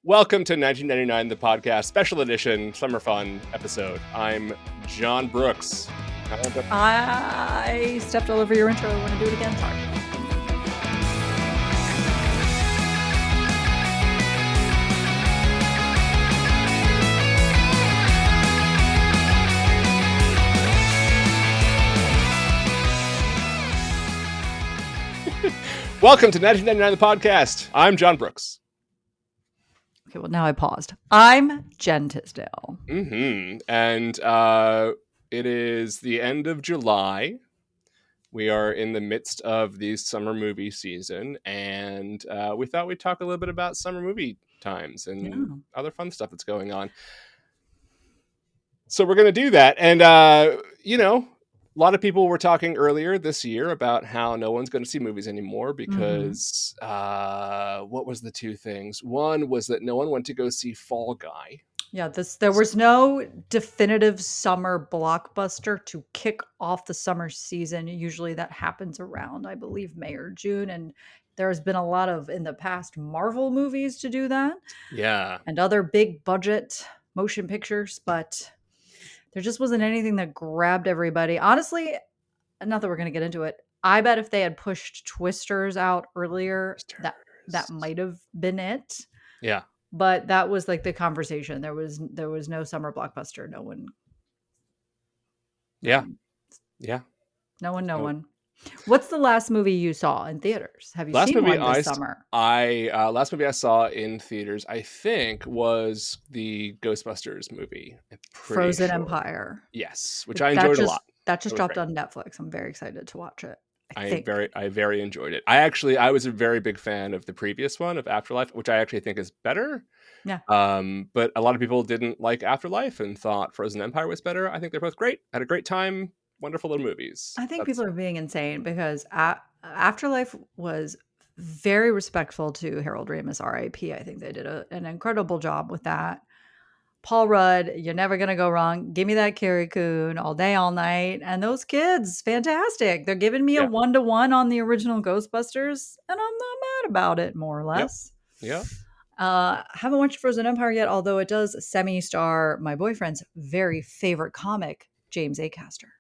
Welcome to 1999, the podcast, special edition, summer fun episode. I'm John Brooks. I stepped all over your intro. I want to do it again. Sorry. Welcome to 1999, the podcast. I'm John Brooks. Okay, well, now I paused. I'm Jenn Tisdale. And it is the end of July. We are in the midst of the summer movie season, and we thought we'd talk a little bit about summer movie times and other fun stuff that's going on. So we're going to do that. And, a lot of people were talking earlier this year about how no one's going to see movies anymore because what was the two things? One was that no one went to go see Fall Guy. Yeah, there was no definitive summer blockbuster to kick off the summer season. Usually that happens around, I believe, May or June. And there's been a lot of, in the past, Marvel movies to do that. Yeah. And other big budget motion pictures, but there just wasn't anything that grabbed everybody. Honestly, not that we're going to get into it. I bet if they had pushed Twisters out earlier, that might have been it. Yeah. But that was like the conversation. There was no summer blockbuster. No one. Yeah. No one. What's the last movie you saw in theaters? Have you seen one this summer? Last movie I saw in theaters, I think, was the Ghostbusters movie. Frozen Empire. Yes, which I enjoyed a lot. That just dropped on Netflix. I'm very excited to watch it. I very enjoyed it. I was a very big fan of the previous one, of Afterlife, which I actually think is better. Yeah. But a lot of people didn't like Afterlife and thought Frozen Empire was better. I think they're both great. Had a great time. Wonderful little movies. I think people are being insane because Afterlife was very respectful to Harold Ramis, R.I.P. I think they did an incredible job with that. Paul Rudd, you're never going to go wrong. Give me that Carrie Coon all day, all night. And those kids, fantastic. They're giving me a 1-to-1 on the original Ghostbusters, and I'm not mad about it, more or less. Yeah. Haven't watched Frozen Empire yet, although it does semi-star my boyfriend's very favorite comic, James Acaster.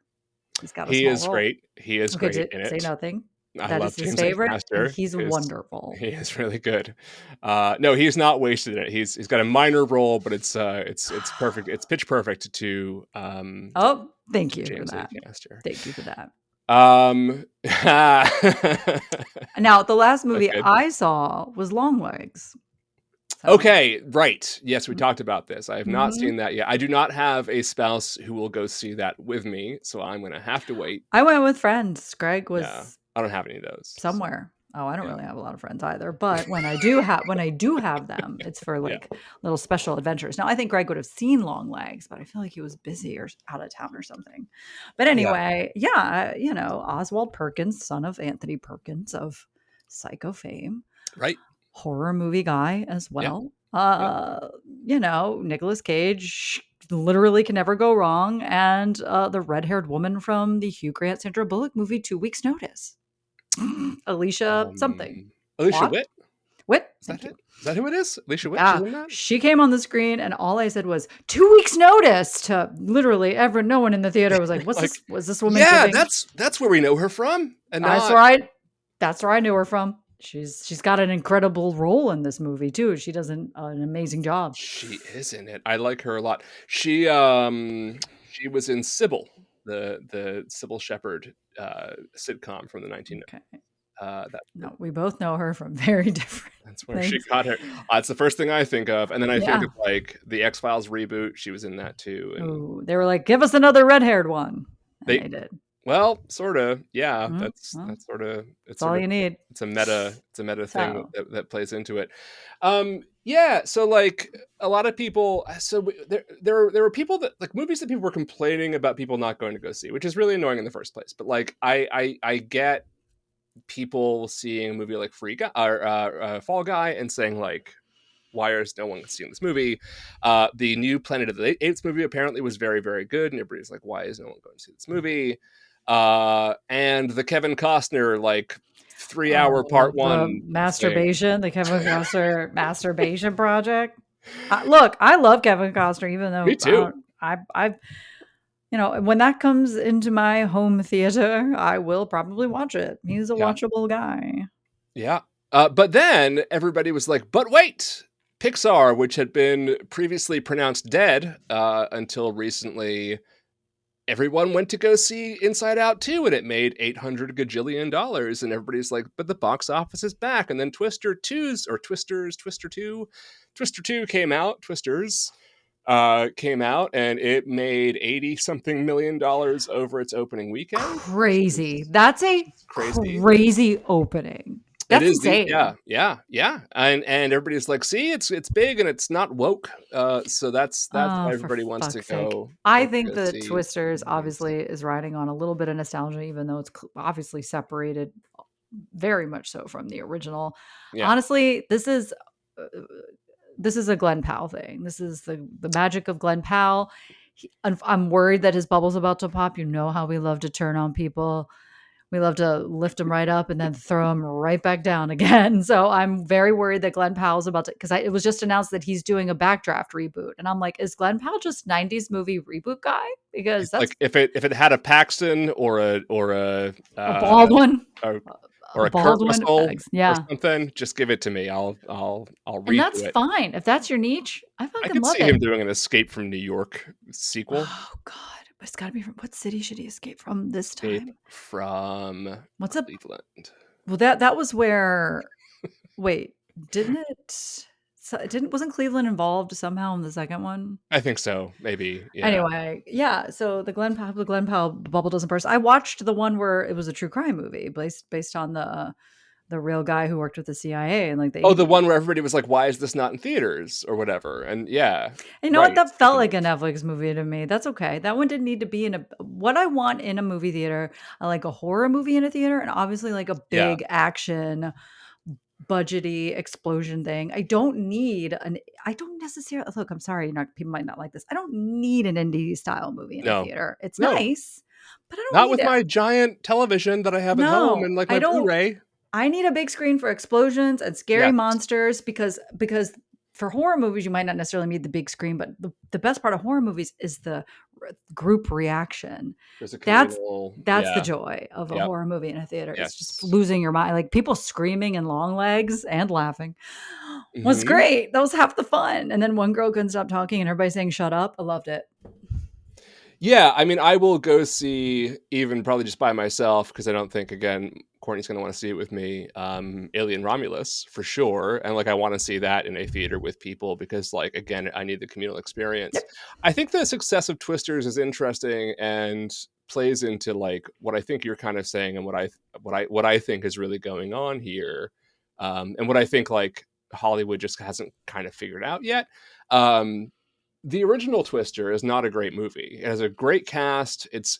He's got a small role. Great. He is great in it. Say nothing. I love his James favorite. Acaster. He's wonderful. He is really good. No, he's not wasted in it. He's got a minor role, but it's perfect. It's pitch perfect to. Thank you James for that. Acaster. Thank you for that. Now the last movie I saw was Longlegs. Okay, right. Yes, we talked about this. I have not seen that yet. I do not have a spouse who will go see that with me, so I'm going to have to wait. I went with friends. Greg was. Yeah, I don't have any of those somewhere. So. I don't really have a lot of friends either. But when I do have them, it's for little special adventures. Now I think Greg would have seen Longlegs, but I feel like he was busy or out of town or something. But anyway, Oswald Perkins, son of Anthony Perkins of Psycho fame, right? Horror movie guy as well. Nicolas Cage literally can never go wrong. And the red-haired woman from the Hugh Grant Sandra Bullock movie, 2 Weeks Notice. Alicia something. Alicia Witt? Witt? Is that who it is? Alicia Witt? Yeah. She came on the screen and all I said was 2 weeks notice to literally no one in the theater was like, what's this? Was this woman? Yeah, that's where we know her from. And that's right. That's where I knew her from. She's got an incredible role in this movie too. She does an amazing job. She is in it. I like her a lot. She was in Sybil, the Sybil Shepherd sitcom from the 1990s. Okay. No, we both know her from very different. That's where she got her. That's the first thing I think of, and then I think of like the X-Files reboot. She was in that too. And they were like, "Give us another red-haired one." And they did. Well, sort of. Yeah, that's sort of. It's all you need. It's a meta thing that plays into it. Yeah. So like a lot of people. So there were people that like movies that people were complaining about people not going to go see, which is really annoying in the first place. But like I get people seeing a movie like Fall Guy and saying like, why is no one seeing this movie? The new Planet of the Apes movie apparently was very, very good, and everybody's like, why is no one going to see this movie? and the Kevin Costner like 3 hour Oh, part the one thing. masturbation, the Kevin Costner masturbation project. Look, I love Kevin Costner, even Me though too. I, when that comes into my home theater, I will probably watch it. He's a Yeah. watchable guy. Yeah. But then everybody was like, but wait, Pixar, which had been previously pronounced dead until recently, everyone went to go see Inside Out 2 and it made $800 gajillion. And everybody's like, but the box office is back. And then Twister 2, Twister 2 came out, Twisters came out, and it made 80 something million dollars over its opening weekend, Crazy. That's which a is crazy. crazy opening. It That's is the insane. yeah, and everybody's like, see, it's big and it's not woke. So that's Oh, why for everybody wants to fuck's sake. go I wants to think go the see Twisters movies. obviously is riding on a little bit of nostalgia, even though it's obviously separated very much so from the original. Yeah, Honestly, uh, this is a Glenn Powell thing. This is the magic of Glenn Powell. I'm worried that his bubble's about to pop. You know how we love to turn on people. We love to lift them right up and then throw them right back down again. So I'm very worried that Glenn Powell's about to, because it was just announced that he's doing a Backdraft reboot, and I'm like, is Glenn Powell just '90s movie reboot guy? Because it's that's like if it had a Paxton a bald one, a a or a Kurt bald one. Russell or Yeah, something, just give it to me. I'll and redo that's it. fine if that's your niche. I I fucking could love see it. him doing an Escape from New York sequel. Oh God, but it's got to be from what city should he escape from this Escape time? from What's up? Cleveland. Well, that was where. Wait, didn't it? So it didn't wasn't Cleveland involved somehow in the second one? I think so. Maybe. Yeah. Anyway, yeah. So the Glenn Powell bubble doesn't burst. I watched the one where it was a true crime movie based on the real guy who worked with the CIA in like the Oh, the 80s. one where everybody was like, "Why is this not in theaters?" or whatever. And yeah, You know what? right. That felt Speaking like a of, Netflix movie to me. That's okay. That one didn't need to be in a what I want in a movie theater. I like a horror movie in a theater and obviously like a yeah, big action budgety explosion thing. I don't necessarily look, I'm sorry, people might not like this. I don't need an indie style movie in a no, theater. It's no, nice, but I don't not need with it. my giant television that I have at home No, and like I my don't. Blu-ray. I need a big screen for explosions and scary Yes, monsters because for horror movies you might not necessarily need the big screen, but the best part of horror movies is the group reaction. there's a That's communal. that's the Yeah, joy of a yep, horror movie in a theater. It's just yes. losing your mind, like people screaming in long legs and laughing was Hmm. great. That was half the fun. And then one girl couldn't stop talking and everybody saying "shut up." I loved it. Yeah, I mean, I will go see even probably just by myself because I don't think again Courtney's going to want to see it with me. Alien Romulus for sure, and like I want to see that in a theater with people because like again I need the communal experience. Yep. I think the success of Twisters is interesting and plays into like what I think you're kind of saying and what I think is really going on here, and what I think like Hollywood just hasn't kind of figured out yet. Um, the original Twister is not a great movie. It has a great cast. It's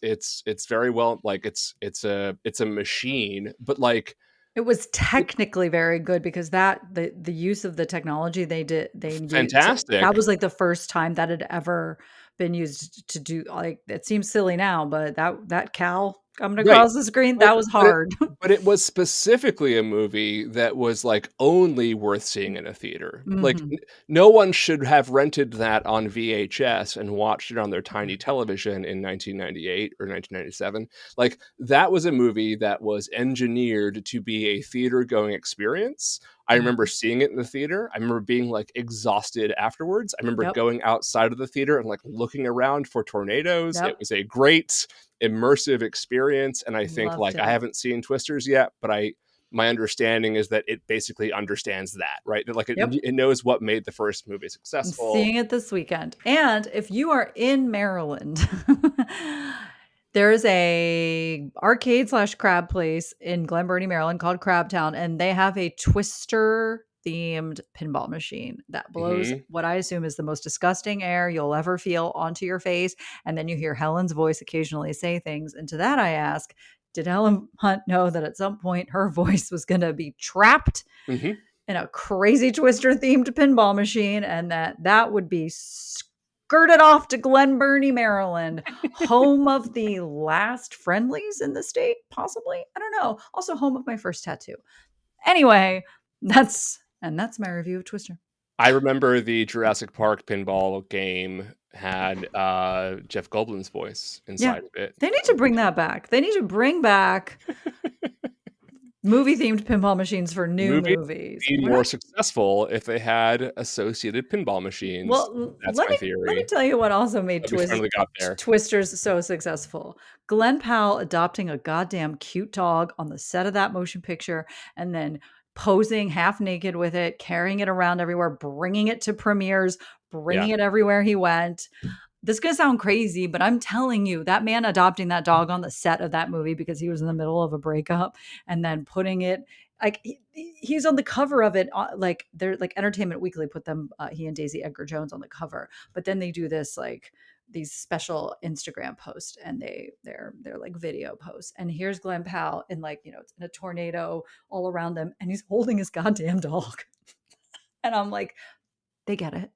very well like it's a machine, but like It was it, technically very good because the use of the technology they used fantastic. that was like the first time that had ever been used to do like it seems silly now, but that cow coming Right. across the screen, But that was but it hard. but it was specifically a movie that was, like, only worth seeing in a theater. Like, Mhm. no one should have rented that on VHS and watched it on their tiny television in 1998 or 1997. Like, that was a movie that was engineered to be a theater-going experience. I remember Mhm. seeing it in the theater. I remember being, like, exhausted afterwards. I remember Yep. going outside of the theater and, like, looking around for tornadoes. It Yep. was a great immersive experience, and I think Loved like I it. haven't seen Twisters yet, but I my understanding is that it basically understands that, right? That like Yep. it knows what made the first movie I'm successful. seeing it this weekend. And if you are in Maryland, there is a arcade slash crab place in Glen Burnie, Maryland called Crabtown, and they have a Twister themed pinball machine that blows Hmm. what I assume is the most disgusting air you'll ever feel onto your face. And then you hear Helen's voice occasionally say things. And to that I ask, did Helen Hunt know that at some point her voice was going to be trapped Hmm. in a crazy Twister themed pinball machine and that would be skirted off to Glen Burnie, Maryland, home of the last friendlies in the state, possibly. I don't know. Also, home of my first tattoo. Anyway, that's my review of Twister. I remember the Jurassic Park pinball game had Jeff Goldblum's voice Yeah. inside of it. They need to bring that back. They need to bring back movie themed pinball machines for new Movies movies. would be We're more not. successful if they had associated pinball machines. Well, That's my let me theory. tell you what also made But we finally got there. Twisters so successful. Glenn Powell adopting a goddamn cute dog on the set of that motion picture and then posing half naked with it, carrying it around everywhere, bringing it to premieres, Yeah. bringing it everywhere he went. This is going to sound crazy, but I'm telling you, that man adopting that dog on the set of that movie because he was in the middle of a breakup and then putting it like he's on the cover of it, like they're like Entertainment Weekly put them, he and Daisy Edgar Jones on the cover, but then they do this like these special Instagram posts and they're like video posts. And here's Glenn Powell in like, it's in a tornado all around them and he's holding his goddamn dog. And I'm like, they get it.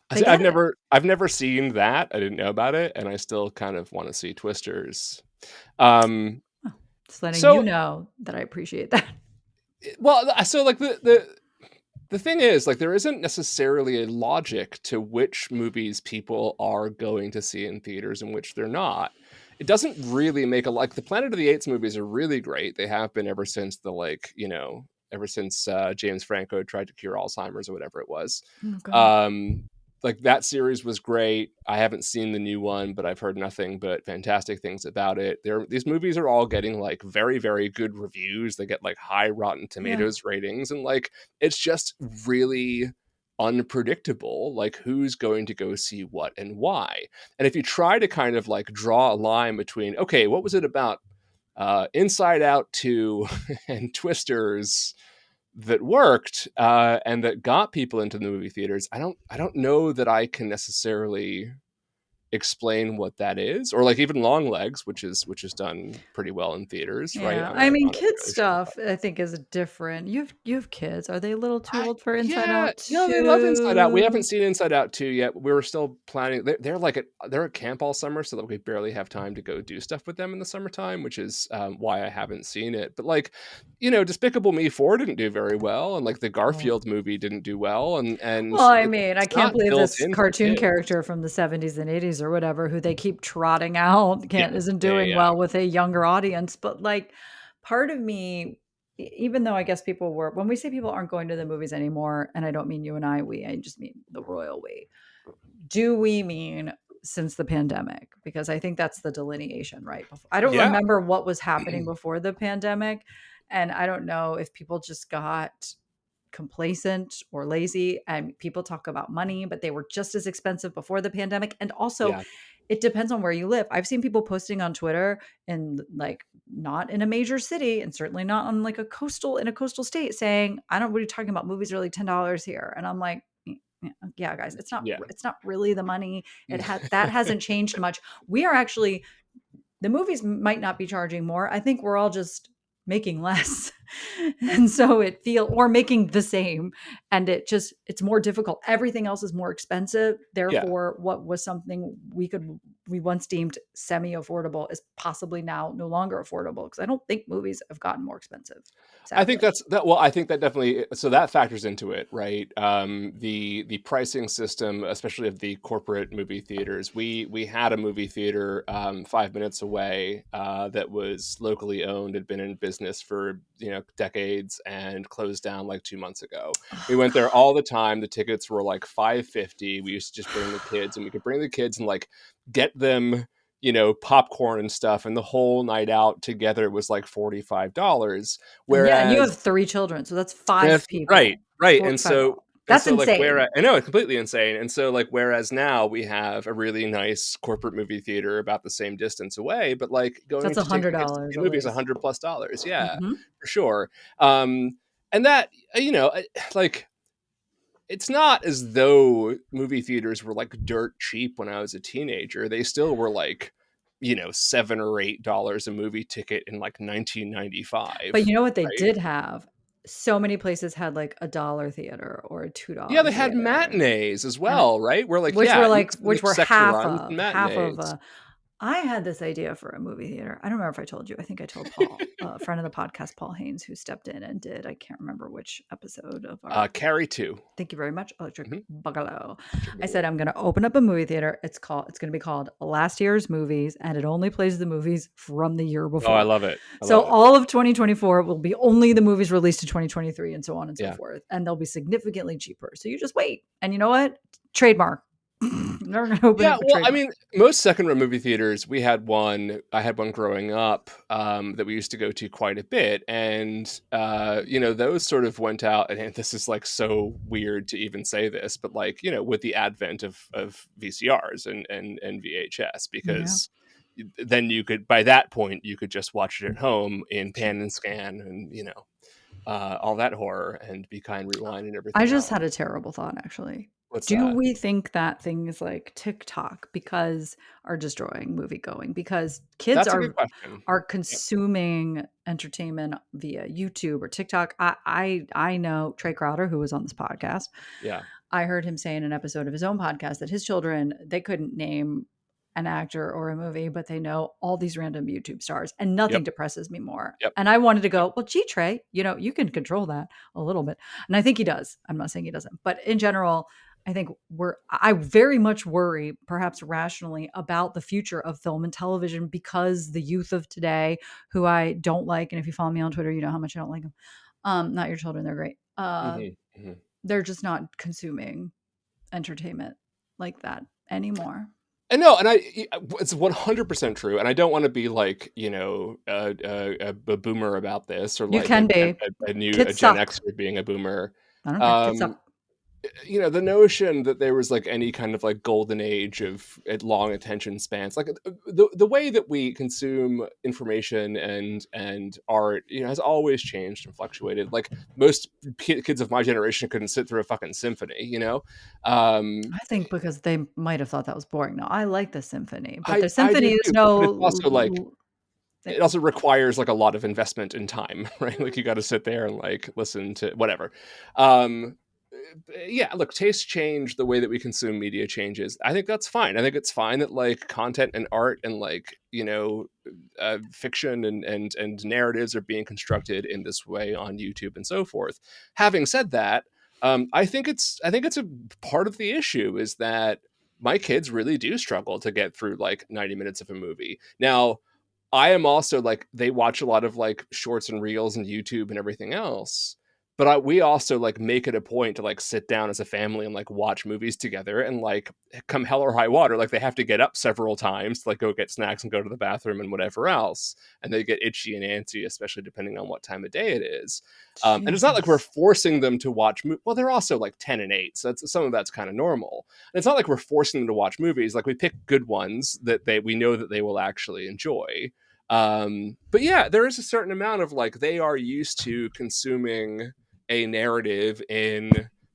They get it. I've never seen that. I didn't know about it, and I still kind of want to see Twisters. Just letting you So know that I appreciate that. well, so like the thing is, like, there isn't necessarily a logic to which movies people are going to see in theaters and which they're not. It doesn't really make like the Planet of the Apes movies are really great. They have been ever since ever since James Franco tried to cure Alzheimer's or whatever it was. Oh, God. Um, like that series was great. I haven't seen the new one, but I've heard nothing but fantastic things about it. These movies are all getting like very, very good reviews. They get like high Rotten Yeah. Tomatoes ratings, and like it's just really unpredictable, like who's going to go see what and why. And if you try to kind of like draw a line between, okay, what was it about Inside Out 2 and Twisters that worked and that got people into the movie theaters, I don't know that I can necessarily explain what that is, or like even Long Legs, which is done pretty well in theaters, right? Yeah. On I mean, a kids really strong stuff I think is different. You have kids. Are they a little too I old for Inside yeah, Out no, they love Inside Out. We haven't 2? seen Inside Out 2 yet. We were still planning. They're at camp all summer, so that we barely have time to go do stuff with them in the summertime, which is why I haven't seen it. But like, Despicable Me 4 didn't do very well, and like the Oh. Garfield movie didn't do well, and Well, I mean, I it's can't not believe built this in for cartoon kids. character from the 70s and 80s or whatever who they keep trotting out Yeah, can't isn't yeah, doing yeah, well with a younger audience, but like part of me even though I guess people were when we say people aren't going to the movies anymore, and I don't mean you and I just mean the royal we. Do we mean since the pandemic? Because I think that's the delineation, right? I don't yeah, remember what was happening before the pandemic, and I don't know if people just got complacent or lazy, and people talk about money, but they were just as expensive before the pandemic. And also, yeah, it depends on where you live. I've seen people posting on Twitter in like not in a major city and certainly not on like a coastal state saying, I don't what are you talking about? Movies are like $10 here. And I'm like, yeah, guys, yeah. it's not really the money. That hasn't changed much. We are actually the movies might not be charging more. I think we're all just making less. And so or making the same. And it's more difficult. Everything else is more expensive. Yeah. Therefore, what was something we once deemed semi-affordable is possibly now no longer affordable. Because I don't think movies have gotten more expensive, I think sadly. that's that. Well, I think that definitely. So that factors into it, right? The pricing system, especially of the corporate movie theaters. We had a movie theater 5 minutes away that was locally owned, had been in business for decades, and closed down like 2 months ago. We Oh went there God. all the time. The tickets were like $5.50. We used to just bring the kids, and we could bring the kids and like get them popcorn and stuff, and the whole night out together was like $45. And yeah, and you Whereas have 3 children, so that's if 5 right, people, right, $45. and That's so like where insane. I know it's completely insane, and so like whereas now we have a really nice corporate movie theater about the same distance away, but like going That's to take the kids to $100 see a at movie is least. $100+. Yeah, Mhm. for sure. And that like it's not as though movie theaters were like dirt cheap when I was a teenager. They still were like $7 or $8 a movie ticket in like But 1995, you know what they right? did have? so many places had like a dollar theater or a Yeah, $2 they had theater, matinees as and well, right? Where like, which yeah, were it like used to be which like were sector runs and half of matinees. a I had this idea for a movie theater. I don't remember if I told you. I think I told Paul, a friend of the podcast, Paul Haynes, who stepped in and did. I can't remember which episode of our. Carrie 2. Thank you very much, Electric Mhm. Boogaloo. Electric I said Boogaloo. I'm going to open up a movie theater. It's going to be called Last Year's Movies, and it only plays the movies from the year Oh, I before. love it. I So love it. all of 2024 will be only the movies released in 2023, and so on and so Yeah. forth, and they'll be significantly cheaper. So you just wait, and you know what? Trademark. Never going to open Yeah, up a well, I trademark. mean, most second-run movie theaters, we had one I had one growing up, that we used to go to quite a bit, and, those sort of went out and this is, like, so weird to even say this, but, like, with the advent of VCRs and VHS, Yeah. because then you could by that point, you could just watch it at home in pan and scan and, all that horror and Be Kind, Rewind, and I everything just else. had a terrible thought, actually. What's Do that? we think that things like TikTok are destroying movie going because kids That's a good question. are Yep. consuming entertainment via YouTube or TikTok? I know Trey Crowder, who was on this podcast. Yeah. I heard him say in an episode of his own podcast that his children, they couldn't name an actor or a movie, but they know all these random YouTube stars, and nothing Yep. depresses me more. Yep. And I wanted to Yep. go, well, gee, Trey, you can control that a little bit. And I think he does. I'm not saying he doesn't, but in general, I very much worry, perhaps rationally, about the future of film and television because the youth of today, who I don't like, and if you follow me on Twitter, you know how much I don't like them. Not your children, they're great. Mhm, mhm. They're just not consuming entertainment like that anymore. And no, and it's 100% true, and I don't wanna be like, a boomer about this or You like can be. a Kids Gen suck. Xer being a boomer. I don't care. Kids Um, suck. the notion that there was like any kind of like golden age of long attention spans, like the way that we consume information and art, has always changed and fluctuated. Like most kids of my generation couldn't sit through a fucking symphony. Um, I think because they might have thought that was boring. No, I like the symphony, but the I do symphony is too, but it's also like they it also requires like a lot of investment in time, right? Like you got to sit there and like listen to whatever. Um, yeah, look, tastes change, the way that we consume media changes. I think that's fine. I think it's fine that like content and art and like fiction and narratives are being constructed in this way on YouTube and so forth. Having said that, I think it's a part of the issue is that my kids really do struggle to get through like 90 minutes of a movie. Now, I am also like they watch a lot of like shorts and reels and YouTube and everything else. But we also like make it a point to like sit down as a family and like watch movies together and like come hell or high water, like they have to get up several times to like go get snacks and go to the bathroom and whatever else, and they get itchy and antsy, especially depending on what time of day it is. And it's not like we're Jesus. forcing them to watch. Well, they're also like 10 and 8, so some of that's kind of normal. And it's not like we're forcing them to watch movies. Like we pick good ones that we know that they will actually enjoy. But yeah, there is a certain amount of like they are used to consuming a narrative in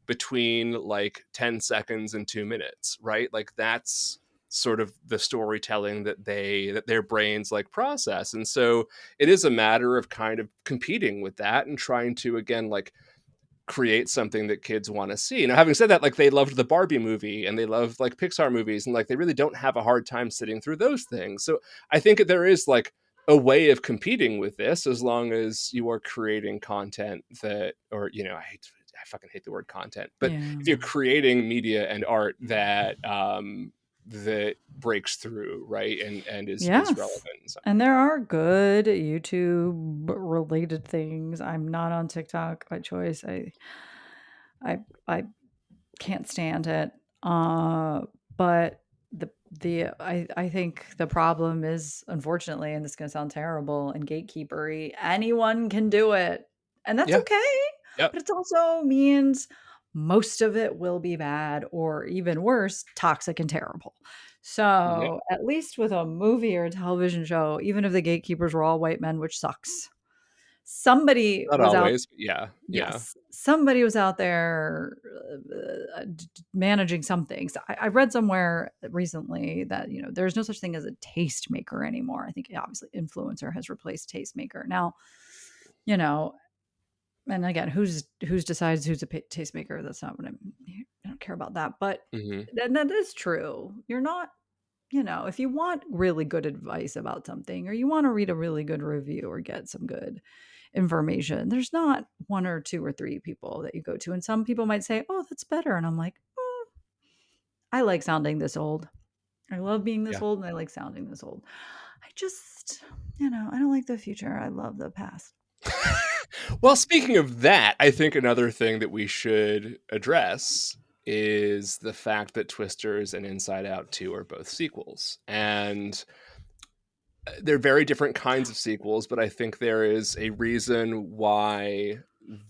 between like 10 seconds and 2 minutes, right? Like that's sort of the storytelling that their brains like process. And so it is a matter of kind of competing with that and trying to again like create something that kids want to see. Now, having said that, like they loved the Barbie movie and they love like Pixar movies, and like they really don't have a hard time sitting through those things. So I think that there is like a way of competing with this as long as you are creating content that, or I fucking hate the word content, but Yeah. if you're creating media and art that breaks through, right, and is Yes. relevant in some And way. there are good YouTube related things. I'm not on TikTok by choice. I can't stand it. But I think the problem is, unfortunately, and this is gonna sound terrible and gatekeepery, anyone can do it. And that's Yeah. okay. Yep. But it also means most of it will be bad, or even worse, toxic and terrible. Yep. So at least with a movie or a television show, even if the gatekeepers were all white men, which sucks, somebody Not was out. always, but yeah. Yeah. Yes, somebody was out there managing some things. I read somewhere recently that there's no such thing as a tastemaker anymore. I think obviously influencer has replaced tastemaker. Now, you know and again, who's decides who's a tastemaker? That's not what I don't care about that. But Mhm. that is true. You're not, if you want really good advice about something, or you want to read a really good review or get some good information, there's not one or two or three people that you go to. And some people might say, "Oh, that's better." And I'm like, I like sounding this old. I love being this Yeah. old and I like sounding this old. I just, I don't like the future. I love the past. Well, speaking of that, I think another thing that we should address is the fact that Twisters and Inside Out 2 are both sequels. And they're very different kinds of sequels, but I think there is a reason why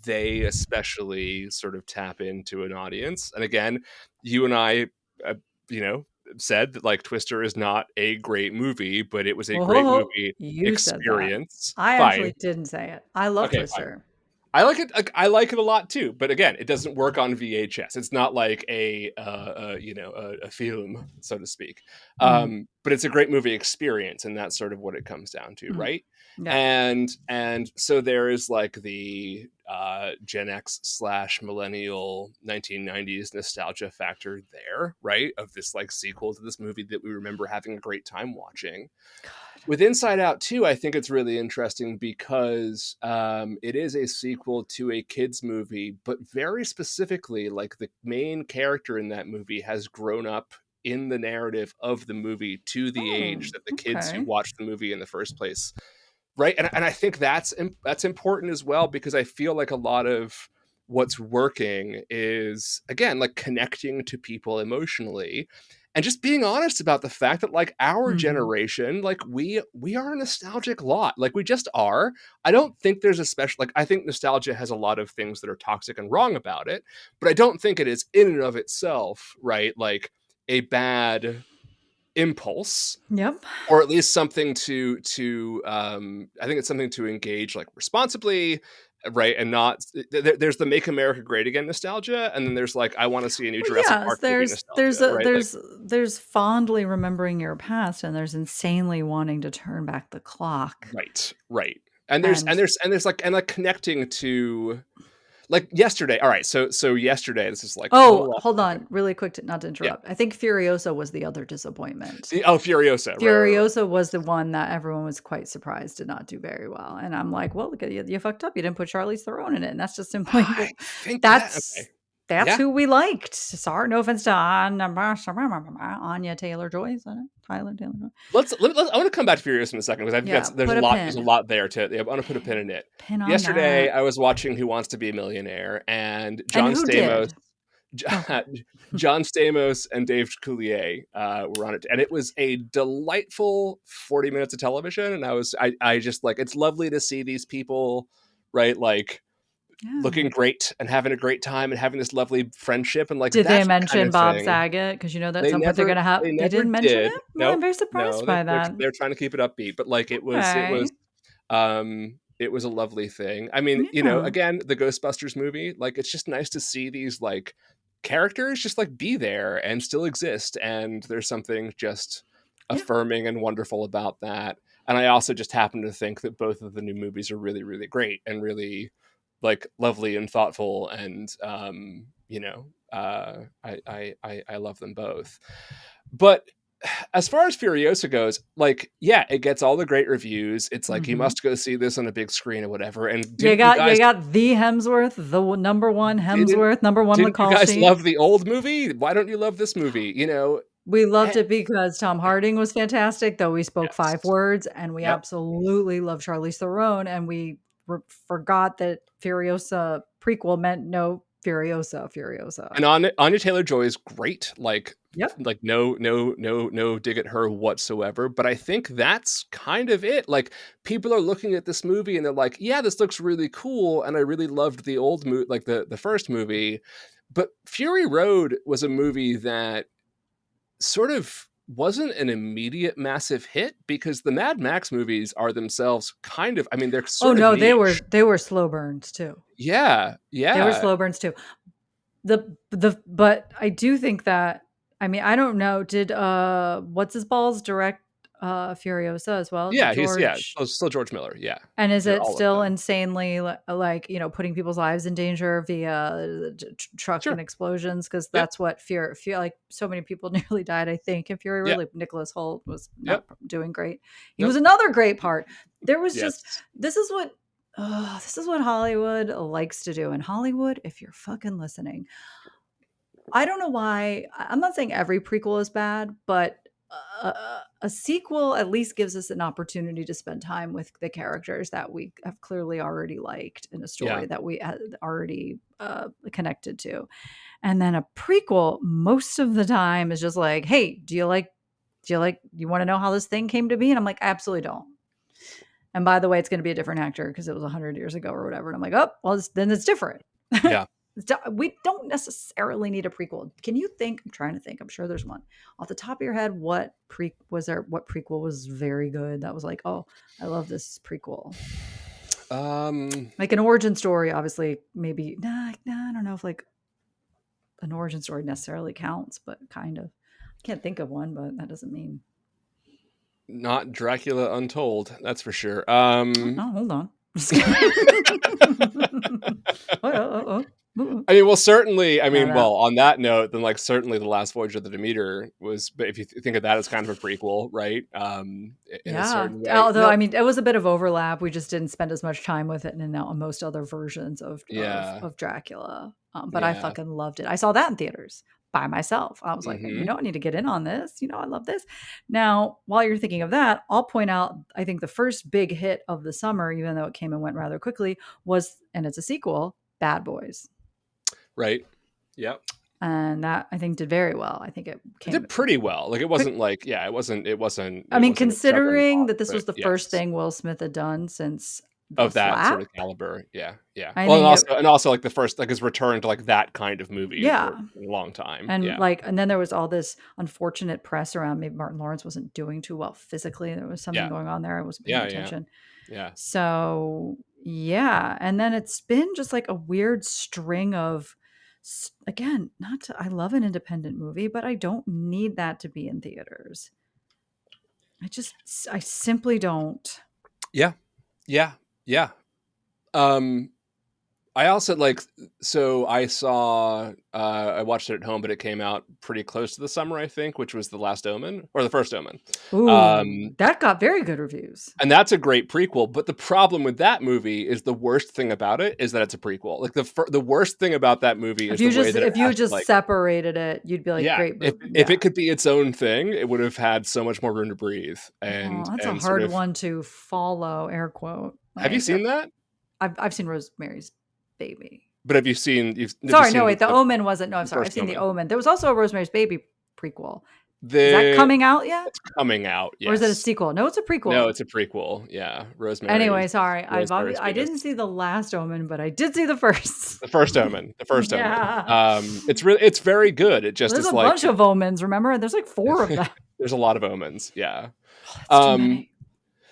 they especially sort of tap into an audience. And again, you and I, uh, you know, said that like Twister is not a great movie, but it was a great Oh, movie you said that. experience. I Fine. actually didn't say it. I love Okay, fine. Twister. I like it. Like, I like it a lot too, but again, it doesn't work on VHS. It's not like a film, so to speak. Mhm, But it's a great movie experience, and that's sort of what it comes down to, mhm. right? Yeah. And so there is like the Gen X slash millennial 1990s nostalgia factor there, right? Of this like sequel to this movie that we remember having a great time watching. God. With Inside Out 2, I think it's really interesting because it is a sequel to a kids movie, but very specifically, like the main character in that movie has grown up in the narrative of the movie to the age Oh, that the kids who okay. watched the movie in the first place, right? And I think that's important as well, because I feel like a lot of what's working is again like connecting to people emotionally and just being honest about the fact that like our Mhm. generation, like we are a nostalgic lot, like we just are. I don't think there's a special, like I think nostalgia has a lot of things that are toxic and wrong about it, but I don't think it is in and of itself, right, like a bad impulse, Yep. or at least something to I think it's something to engage like responsibly, right? And not there's the make America great again nostalgia, and then there's like I want to see a new Well, Jurassic yes, Park movie nostalgia, right? Like there's fondly remembering your past, and there's insanely wanting to turn back the clock. right. And there's And like and like connecting to like yesterday. All right, so yesterday, this is like a oh, little off hold topic. on, really quick to not to Yeah. interrupt. I think Furiosa was the other disappointment. Oh, Furiosa. Right. Furiosa was the one that everyone was quite surprised did not do very well, and I'm like, "Well, look at you, you fucked up. You didn't put Charlize Theron in it." And that's just simply I think that that's okay. that's Yeah. who we liked. Sorry, no offense to Anya Taylor-Joy, is that it? Tyler Taylor-Joy? I want to come back to Furious in a second because I think Yeah, that's put a there's a pin. lot there to. Yeah, I want to put a pin in it. Pin on Yesterday, that. I was watching Who Wants to Be a Millionaire, and And who did? Oh, go ahead. John Stamos and Dave Coulier were on it, and it was a delightful 40 minutes of television. And I just like it's lovely to see these people, right? Like looking Yeah. great and having a great time and having this lovely friendship, and like Did they that's the kind mention of Bob thing Saget? Because you know that at some point they they never didn't mention did. it? Well, I'm Nope. very surprised No, by that. they're trying to keep it upbeat, but like Okay. it was a lovely thing. I mean, Yeah. again, the Ghostbusters movie, like it's just nice to see these like characters just like be there and still exist, and there's something just Yeah. affirming and wonderful about that. And I also just happen to think that both of the new movies are really really great and really like lovely and thoughtful, and I love them both. But as far as Furiosa goes, like, yeah, it gets all the great reviews. It's like you Mhm. must go see this on a big screen or whatever. And You got the Hemsworth, the number one didn't Hemsworth, number one didn't you McCall guys sheet. love the old movie? Why don't you love this movie? We Eh, loved it because Tom Harding was fantastic, though we spoke 5 yes. words, and we Yep. absolutely love Charlize Theron, and we forgot that Furiosa prequel meant no Furiosa, Furiosa. And Anya Taylor-Joy is great. Yep. Like no dig at her whatsoever. But I think that's kind of it. Like people are looking at this movie and they're like, yeah, this looks really cool. And I really loved the old movie, like the first movie. But Fury Road was a movie that sort of wasn't an immediate massive hit because the Mad Max movies are themselves kind of, I mean, they're Oh, sort of no, niche. they were slow burns too. Yeah. They were Yeah. slow burns too. But I do think that, I mean, I don't know, did, what's his balls direct, Furiosa as well, Yeah, George. still George Miller. Yeah, And is they're it all of still them. insanely like, putting people's lives in danger via truck and Sure. explosions? Because Yep. that's what Fury, like so many people nearly died, I think, in Fury Road. Yep. Like Nicholas Hoult was not Yep. doing great. He was Nope. another great part. There was just, Yes. this is what, this is what Hollywood likes to do. And Hollywood, if you're fucking listening, I don't know why. I'm not saying every prequel is bad, but a sequel at least gives us an opportunity to spend time with the characters that we have clearly already liked in a Yeah. story that we had already connected to. And then a prequel, most of the time, is just like, hey, you want to know how this thing came to be? And I'm like, I absolutely don't. And by the way, it's going to be a different actor because it was 100 years ago or whatever. And I'm like, oh, well, then it's different. Yeah. We don't necessarily need a prequel. Can you think? I'm trying to think. I'm sure there's one off the top of your head. What prequel was very good? That was like, oh, I love this prequel. Like an origin story, obviously. Maybe nah. I don't know if like an origin story necessarily counts, but kind of. I can't think of one, but that doesn't mean. Not Dracula Untold, that's for sure. Oh, no, hold on. I mean, well, certainly. I No, mean, no. well, on that note, then like certainly the Last Voyage of the Demeter was. But if you think of that as kind of a prequel, right? In a Yeah. certain way. Although, No. I mean, it was a bit of overlap. We just didn't spend as much time with it in most other versions Yeah. of Dracula. But I Yeah. fucking loved it. I saw that in theaters by myself. I was like, Hmm. I need to get in on this. I love this. Now, while you're thinking of that, I'll point out, I think the first big hit of the summer, even though it came and went rather quickly, and it's a sequel, Bad Boys. Right. Yep. And that I think did very well. I think it It came did pretty well. Like it quick. wasn't like yeah, it wasn't. It wasn't. I It mean, wasn't a juggernaut. considering that this But was the first yes. thing Will Smith had done since The Of that sort Flap, of caliber. Yeah, yeah. I Well, think and also like the first like his return to like that kind of movie for yeah. a long time. And Yeah, and then there was all this unfortunate press around maybe Martin Lawrence wasn't doing too well physically. There was something yeah, going on there. I wasn't paying yeah, yeah, attention. yeah. So, yeah. And then it's been just like a weird string of, again, not to, I love an independent movie, but I don't need that to be in theaters. I simply don't. Yeah, yeah, yeah. Um, I also like so I watched it at home, but it came out pretty close to the summer, I think, which was The Last Omen or The First Omen. Ooh, that got very good reviews. And that's a great prequel, but the problem with that movie is the worst thing about it is that it's a prequel. Like the worst thing about that movie is the way that it If you has to just like separated it, you'd be like, yeah, great movie. if Yeah. it could be its own thing, it would have had so much more room to breathe Oh, that's a and sort hard of one to follow, air quote. have you Like seen that? I've seen Rosemary's Baby. But have you seen Sorry, no, wait, The Omen wasn't. No, I'm the sorry. I've first seen The Omen? Omen. There was also a Rosemary's Baby prequel. Is that The coming out yet? It's coming out, Or is it a yes. sequel? No, it's a No, prequel. it's a prequel. Yeah, Anyway, sorry. Rosemary's I Baby. didn't see the last Omen, but I did see the first. The first Omen. The first Omen. Yeah. It's very good. It just There's is a like bunch of omens, remember? There's like 4 of them. there's a lot of omens. Yeah. Oh, that's too Um, many.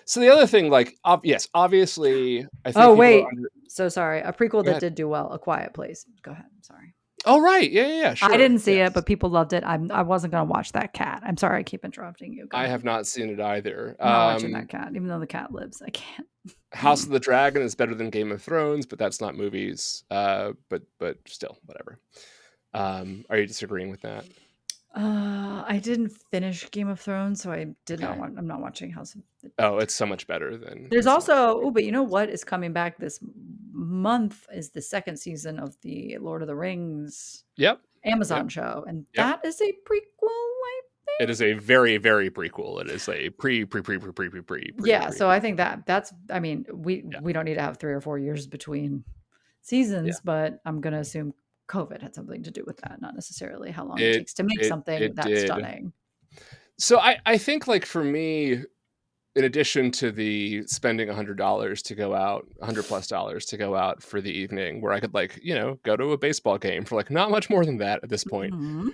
so the other thing, like, yes, obviously, I think Oh, people are wait. So sorry. A prequel Go that ahead. did do well, A Quiet Place. Go ahead. I'm sorry. Oh, right. Yeah, yeah, yeah. I Sure. didn't see it, Yes. but people loved it. I wasn't going to watch that cat. I'm sorry. I keep interrupting you. Go I ahead. have not seen it either. I'm not watching that cat, even though the cat lives. I can't. House of the Dragon is better than Game of Thrones, but that's not movies. But still, whatever. Are you disagreeing with that? I didn't finish Game of Thrones, so I did not Okay. want. I'm not watching House of the. Oh, it's so much better than There's so much also, better. oh, but you know what is coming back this month is the second season of the Lord of the Rings Yep. Amazon Yep. show, and Yep. that is a prequel. I It is a very, very prequel. It is a pre. Yeah, so I think that's. I mean, Yeah. we don't need to have 3 or 4 years between Yeah. seasons, but I'm gonna assume COVID had something to do with that, not necessarily how long it It takes to make something it that did. stunning. So I think like for me, in addition to the spending $100 to go out, $100+ to go out for the evening, where I could like go to a baseball game for like not much more than that at this point. Mhm.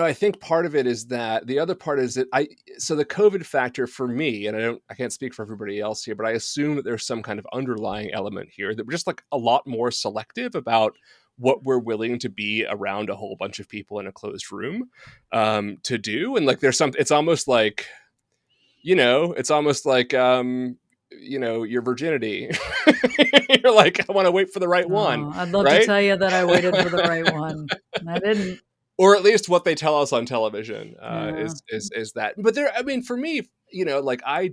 I think part of it is that the other part is that so the COVID factor for me, and I can't speak for everybody else here, but I assume that there's some kind of underlying element here that we're just like a lot more selective about what we're willing to be around a whole bunch of people in a closed room to do. And like there's some, it's almost like, it's almost like your virginity. You're like, I want to wait for the right one, Oh, I'd love to right? tell you that I waited for the right one. I didn't. Or at least what they tell us on television Yeah. is that. But there, I mean, for me, like I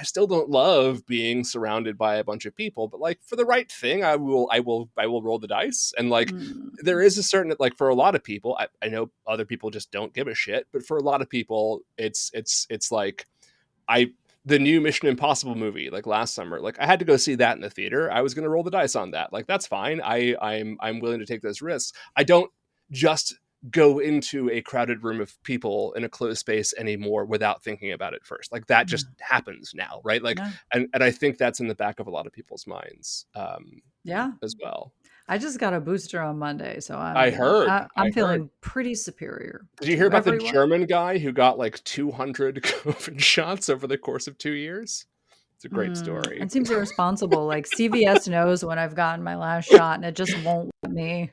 still don't love being surrounded by a bunch of people, but like for the right thing, I will roll the dice. And like there Mm. is a certain, like for a lot of people, I know other people just don't give a shit, but for a lot of people, it's like I the new Mission Impossible movie, like last summer, like I had to go see that in the theater. I was going to roll the dice on that. Like that's fine. I'm willing to take those risks. I don't just go into a crowded room of people in a closed space anymore without thinking about it first. Like that just Mm. happens now, right? Like, Yeah. and I think that's in the back of a lot of people's minds Yeah. as well. I just got a booster on Monday, so I I'm, heard, I'm I heard. feeling pretty superior Did you hear to about the everyone. German guy who got like 200 COVID shots over the course of 2 years? It's a great story. It seems irresponsible. Like CVS knows when I've gotten my last shot, and it just won't let me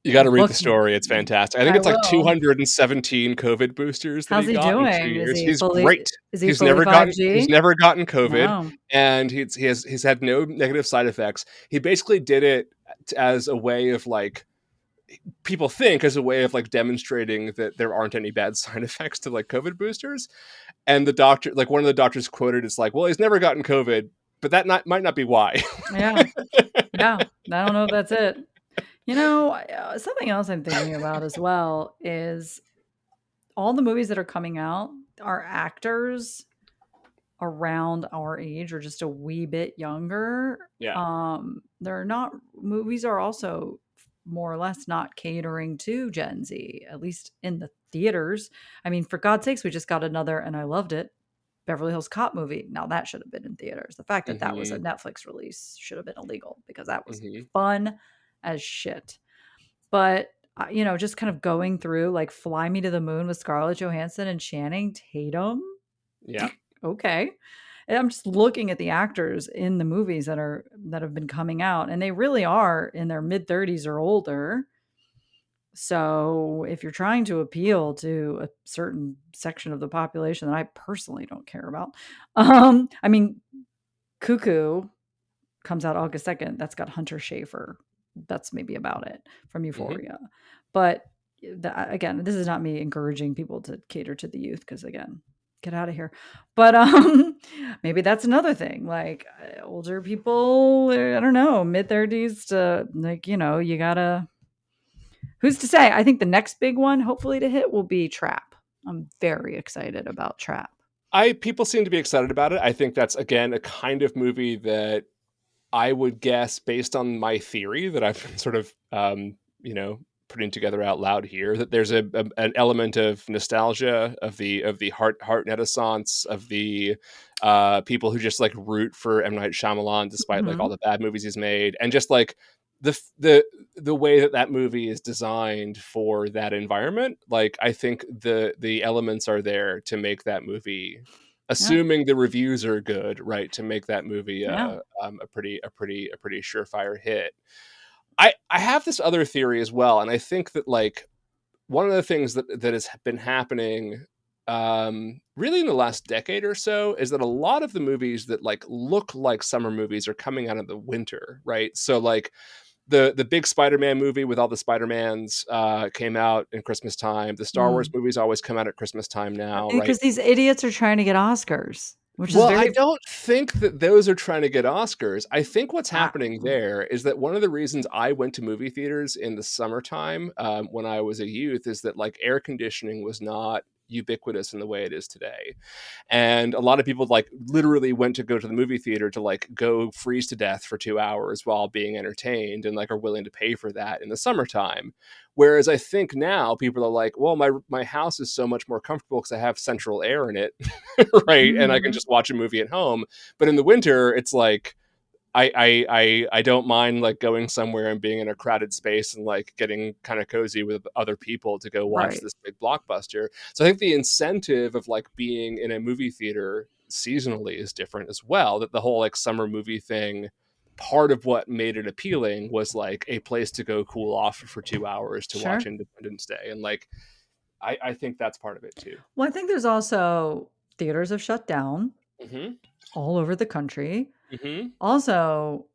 You got to read the book. story. It's fantastic. I think I it's like will. 217 COVID boosters that How's he he got in two doing? years. He's great. Is he He's fully never gotten he's 5G? never gotten COVID, No. and he's had no negative side effects. He basically did it as a way of like people think as a way of like demonstrating that there aren't any bad side effects to like COVID boosters. And the doctor, like one of the doctors quoted, is like, "Well, he's never gotten COVID, but might not be why." Yeah. Yeah. I don't know if that's it. Something else I'm thinking about as well is all the movies that are coming out are actors around our age or just a wee bit younger. Yeah. They're not movies are also more or less not catering to Gen Z, at least in the theaters. I mean, for God's sakes, we just got another, and I loved it, Beverly Hills Cop movie. Now that should have been in theaters. The fact that that was a Hmm. Netflix release should have been illegal because that was Hmm. fun as shit. But just kind of going through like Fly Me to the Moon with Scarlett Johansson and Channing Tatum. Yeah. Okay. And I'm just looking at the actors in the movies that have been coming out, and they really are in their mid 30s or older. So if you're trying to appeal to a certain section of the population that I personally don't care about, I mean, Cuckoo comes out August 2nd. That's got Hunter Schafer. That's maybe about it from Hmm. Euphoria. But again, this is not me encouraging people to cater to the youth because again, get out of here. But maybe that's another thing. Like older people, I don't know, mid 30s to like, you gotta who's to say? I think the next big one, hopefully to hit, will be Trap. I'm very excited about Trap. I People seem to be excited about it. I think that's again a kind of movie that I would guess, based on my theory that I've been sort of putting together out loud here, that there's an element of nostalgia of the heart renaissance of the people who just like root for M. Night Shyamalan despite like all Mhm. the bad movies he's made, and just like the way that movie is designed for that environment. Like I think the elements are there to make that movie, Yeah. assuming the reviews are good, right, to make that movie Yeah. a pretty surefire hit. I have this other theory as well, and I think that like one of the things that has been happening really in the last decade or so is that a lot of the movies that like look like summer movies are coming out of the winter, right? So like the big Spider-Man movie with all the Spider-Mans came out in Christmas time. The Star Wars Mm. movies always come out at Christmas time now, right? Because these idiots are trying to get Oscars, which is Well, I very don't think that those are trying to get Oscars. I think what's uh, happening there is that one of the reasons I went to movie theaters in the summertime when I was a youth is that like air conditioning was not ubiquitous in the way it is today. And a lot of people like literally went to go to the movie theater to like go freeze to death for 2 hours while being entertained, and like are willing to pay for that in the summertime. Whereas I think now people are like, well, my house is so much more comfortable because I have central air in it, right? And I can Mhm. just watch a movie at home. But in the winter, it's like I don't mind like going somewhere and being in a crowded space and like getting kind of cozy with other people to go watch Right. this big blockbuster. So I think the incentive of like being in a movie theater seasonally is different as well. That the whole like summer movie thing part of what made it appealing was like a place to go cool off for 2 hours to watch Sure. Independence Day. And like, I think that's part of it too. Well, I think there's also theaters have shut down Mm-hmm. all over the country. Mm-hmm. Also,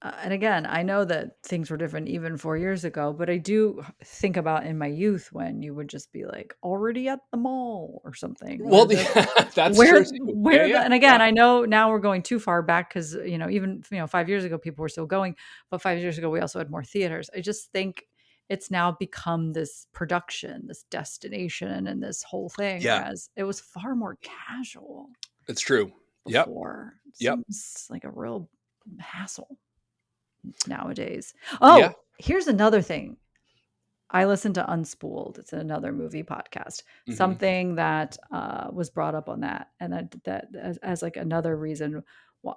and again, I know that things were different even 4 years ago, but I do think about in my youth when you would just be like already at the mall or something Well, yeah, that's true too. Yeah, where the yeah, and yeah, again, I know now we're going too far back because even 5 years ago people were still going, but 5 years ago we also had more theaters. I just think it's now become this production, this destination, and this whole thing, yeah. whereas it was far more casual It's true. Yep. before. It Yep. seems like a real hassle nowadays. Yeah. Oh, here's another thing. I listened to Unspooled. It's another movie podcast. Mm-hmm. Something that was brought up on that, and that as like another reason,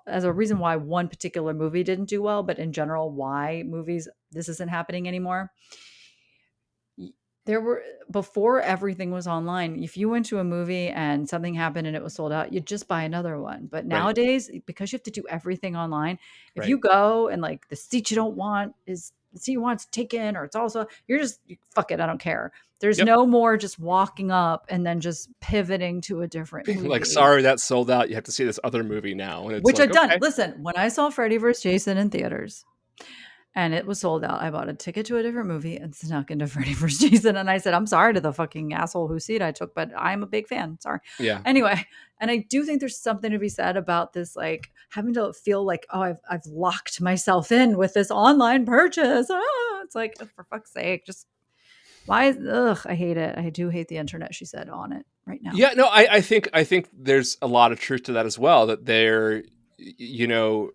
as a reason why one particular movie didn't do well, but in general, why movies this isn't happening anymore. There were before everything was online. If you went to a movie and something happened and it was sold out, you'd just buy another one. But Right. nowadays, because you have to do everything online, if you Right. go and like the seat you don't want is the seat you want's taken, or it's also fuck it, I don't care. There's Yep. no more just walking up and then just pivoting to a different Like, movie, sorry, that's sold out. You have to see this other movie now. And it's which like, I've done. okay. Listen, when I saw Freddy vs. Jason in theaters, and it was sold out. I bought a ticket to a different movie and snuck into Freddy vs. Jason. And I said, I'm sorry to the fucking asshole whose seat I took, but I'm a big fan. Sorry. Yeah. Anyway, and I do think there's something to be said about this, like having to feel like, oh, I've locked myself in with this online purchase. It's like, oh, for fuck's sake, just I hate it. I do hate the internet, she said on it right now. Yeah, no, I think there's a lot of truth to that as well. That they're, you know,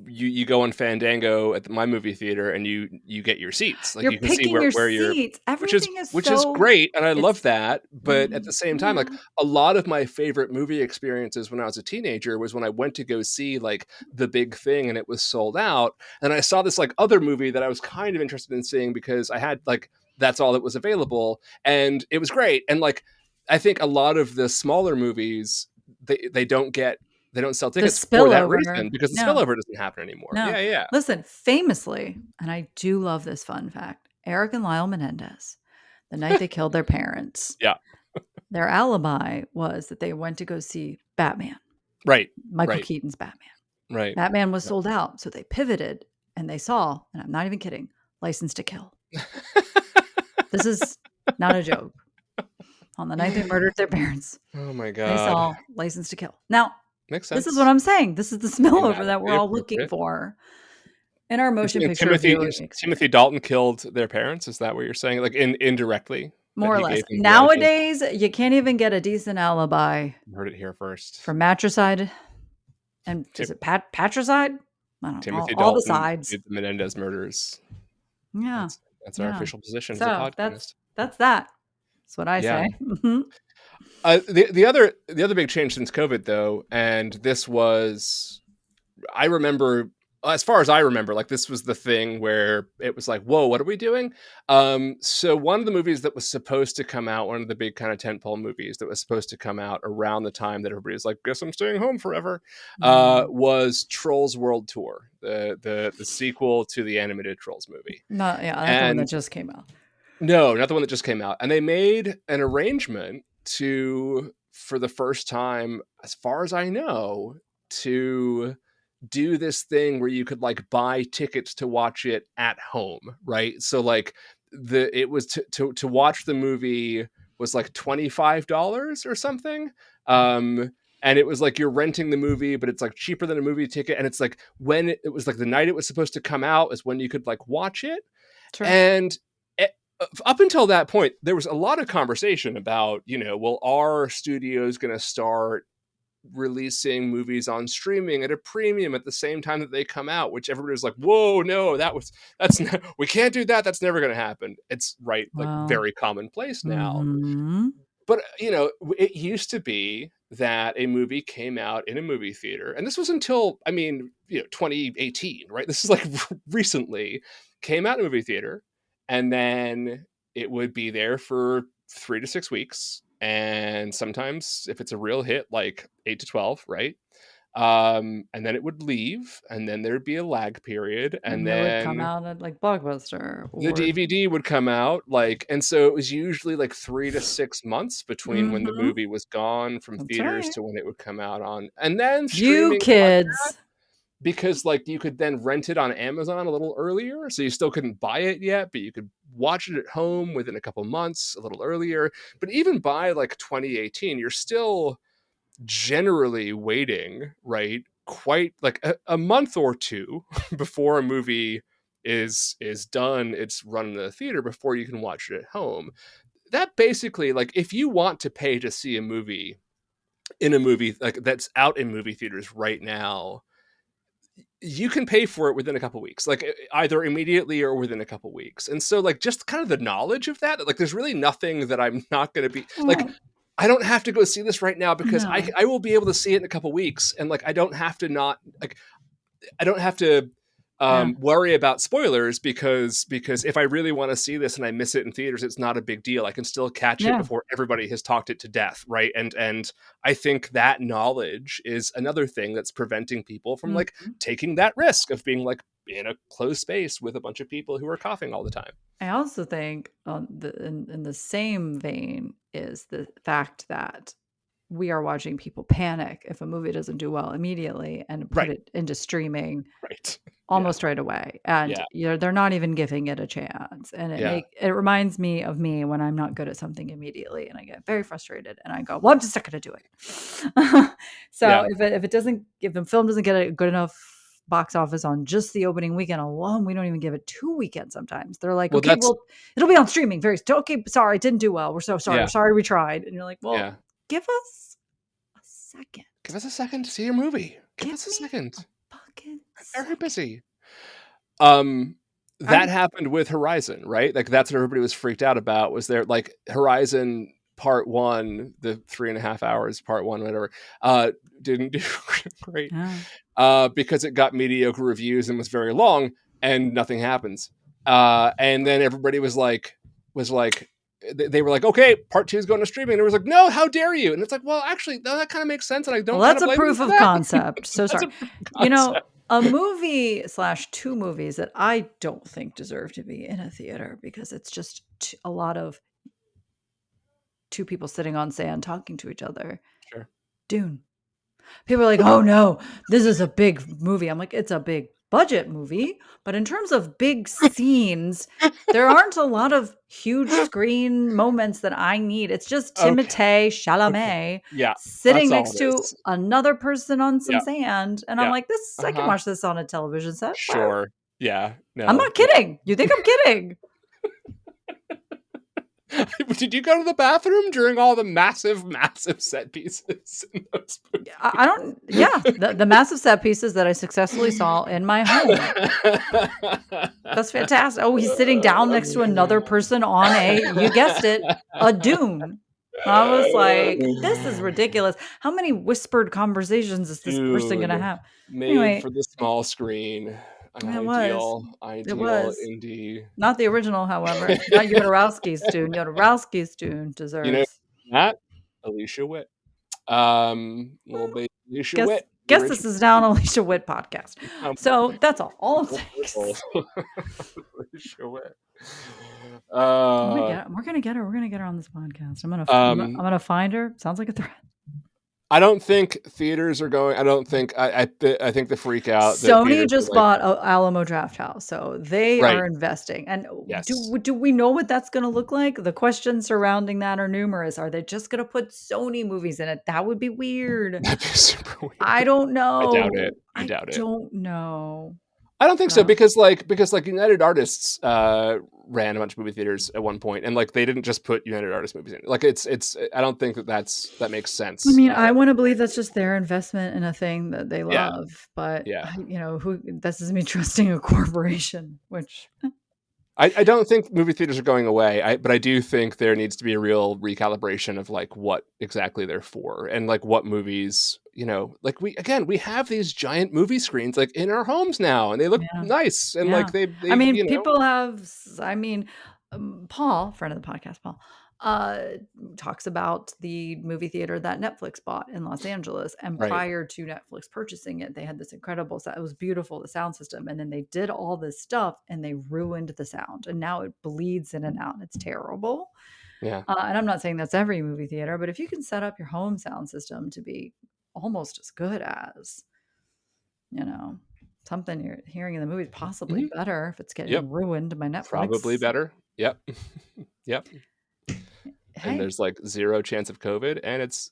you go on Fandango at my movie theater and you get your seats. Like You're you can see picking your where you're, seats. Everything is which is so, great, and I love it's, that. But at the same time, like yeah. a lot of my favorite movie experiences when I was a teenager was when I went to go see like The Big Thing and it was sold out, and I saw this like other movie that I was kind of interested in seeing because I had like that's all that was available, and it was great. And like I think a lot of the smaller movies they don't get they don't sell The tickets for that spillover. reason because the No, spillover doesn't happen anymore. no. Yeah, yeah. Listen, famously, and I do love this fun fact, Eric and Lyle Menendez, the night they killed their parents, Yeah. their alibi was that they went to go see Batman, Right. Michael Right. Keaton's Batman. Right. Batman was Yep. sold out, so they pivoted and they saw, and I'm not even kidding, License to Kill. This is not a joke. On the night they murdered their parents, Oh my they god. saw License to Kill. Now, Makes this is what sense. I'm saying. This is the spillover that we're all looking Inappropriate. for in our motion And picture viewing Timothy experience. Dalton killed their parents? Is that what you're saying? Like indirectly that More or he less. gave them the idea? Nowadays, you can't even get a decent alibi You heard it here first. for matricide, and Tim is it patricide? I don't know, Timothy all the Dalton sides. did the Menendez murders. Yeah, That's our yeah. official position as a So, podcast. that's that. That's what I Yeah. say. Mhm. The other big change since COVID though, and this was I remember as far as I remember, like this was the thing where it was like, whoa, what are we doing? So one of the movies that was supposed to come out, one of the big kind of tentpole movies that was supposed to come out around the time that everybody's like, guess I'm staying home forever, Mm. was Trolls World Tour, the sequel to the animated Trolls movie. Not the one that And just came out. no, not the one that just came out. And they made an arrangement to, for the first time, as far as I know, to do this thing where you could like buy tickets to watch it at home, right? So like it was to watch the movie was like $25 or something. And it was like you're renting the movie, but it's like cheaper than a movie ticket. And it's like when it was like the night it was supposed to come out is when you could like watch it. Sure. And up until that point, there was a lot of conversation about, well, are studios going to start releasing movies on streaming at a premium at the same time that they come out, which everybody was like, whoa, no, we can't do that. That's never going to happen. It's right. Like Well, very commonplace now. mhm. But, it used to be that a movie came out in a movie theater. And this was until, 2018, right? This is like recently came out in a movie theater. And then it would be there for 3 to 6 weeks. And sometimes if it's a real hit, like 8 to 12, right? and then it would leave, and then there'd be a lag period, and And they would come then out at, like, Blockbuster the or DVD would come out, like, and so it was usually like 3 to 6 months between when the Mhm. movie was gone from That's theaters right. to when it would come out on, and then You streaming on that, kids. because, like, you could then rent it on Amazon a little earlier, so you still couldn't buy it yet, but you could watch it at home within a couple months, a little earlier. But even by, like, 2018, you're still generally waiting, right, quite like a month or two before a movie is done, it's run in the theater before you can watch it at home. That basically, like, if you want to pay to see a movie in a movie like that's out in movie theaters right now, you can pay for it within a couple weeks, like either immediately or within a couple weeks. And so, like, just kind of the knowledge of that, like, there's really nothing that I'm not going to be like, Well, I don't have to go see this right now because no. I will be able to see it in a couple weeks, and, like, I don't have to not like I don't have to Yeah. worry about spoilers, because if I really want to see this and I miss it in theaters, it's not a big deal. I can still catch it Yeah. before everybody has talked it to death, right? And I think that knowledge is another thing that's preventing people from, like, Mhm. taking that risk of being, like, in a closed space with a bunch of people who are coughing all the time. I also think on the in the same vein is the fact that we are watching people panic if a movie doesn't do well immediately and put Right. it into streaming Right. Yeah. almost right away, and, Yeah. they're not even giving it a chance, and Yeah. it reminds me of me when I'm not good at something immediately, and I get very frustrated, and I go, "Well, I'm just not gonna do it." So, Yeah. if the film doesn't get a good enough box office on just the opening weekend alone, we don't even give it 2 weekends sometimes. They're like, Well, "Okay, that's well, it'll be on streaming very okay, sorry, it didn't do well. We're so sorry. We're yeah. sorry we tried." And you're like, "Well, Yeah. give us a second. Give us a second to see your movie. Give Give us a me a second. fucking I'm very second." busy. Um, that I'm happened with Horizon, right? Like, that's what everybody was freaked out about, was there, like, Horizon Part 1, the 3.5 hours, Part 1, whatever, didn't do great, yeah. because it got mediocre reviews and was very long, and nothing happens. And then everybody was like, they were like, okay, Part 2 is going to streaming. And it was like, no, how dare you? And it's like, well, actually, no, that kind of makes sense, and I Well, don't kind that's of a blame them proof for of that. concept. So That's sorry. a proof of You know, concept. a movie slash 2 movies that I don't think deserve to be in a theater because it's just a lot of 2 people sitting on sand talking to each other. Sure. Dune. People are like, "Oh no, this is a big movie." I'm like, "It's a big budget movie, but in terms of big scenes, there aren't a lot of huge screen moments that I need. It's just Okay. Timothée Okay. Chalamet Yeah, sitting that's all next it to is. another person on some Yeah, sand, and I'm yeah. like, "This I can Uh-huh. watch this on a television set. Where?" Sure. Yeah. I'm No, not yeah. kidding. You think I'm kidding? Did you go to the bathroom during all the massive, massive set pieces in those Yeah, I don't yeah, movies? the massive set pieces that I successfully saw in my home. That's fantastic. Oh, he's sitting down next to another person on a you guessed it, a dune. I was like, "This is ridiculous. How many whispered conversations is this person gonna Dude, have?" made Anyway, for the small screen. An it was. ideal, It ideal was. indeed. Not the original, however. Not Jodorowsky's dune. Jodorowsky's dune You know deserves that? Alicia Witt. Little baby Alicia guess Witt, the guess this original. is now an Alicia Witt podcast. So, that's all I'm Full saying. circle. Alicia Witt. We're gonna get her. We're gonna get her on this podcast. I'm Um, gonna find her. Sounds like a threat. I don't think theaters are going. I don't think. I think the freak out that Sony theaters are just like, bought Alamo Drafthouse, so they right. are investing. And Yes. do we know what that's going to look like? The questions surrounding that are numerous. Are they just going to put Sony movies in it? That would be weird. That'd be super I weird. don't I doubt it. know. I I doubt it. don't know. I don't think so, So, because United Artists ran a bunch of movie theaters at one point, and, like, they didn't just put United Artists movies in. Like, it's I don't think that makes I sense. mean, I want to believe that's just their investment in a thing that they Yeah, love, but yeah. who this is me trusting a corporation, which I don't think movie theaters are going away. But I do think there needs to be a real recalibration of, like, what exactly they're for, and, like, what movies. Like, we have these giant movie screens, like, in our homes now, and they look yeah. nice, and, Yeah. like, they I they mean, you know people have I mean, Paul, friend of the podcast, Paul, talks about the movie theater that Netflix bought in Los Angeles. And Right. prior to Netflix purchasing it, they had this incredible it was beautiful, the sound system. And then they did all this stuff and they ruined the sound. And now it bleeds in and out. And it's terrible. Yeah. And I'm not saying that's every movie theater, but if you can set up your home sound system to be almost as good as, you know, something you're hearing in the movie, possibly Mhm. better if it's Yep. getting ruined by Probably Netflix. better. Yep. Yep. And Hey, there's, like, 0 chance of COVID, and it's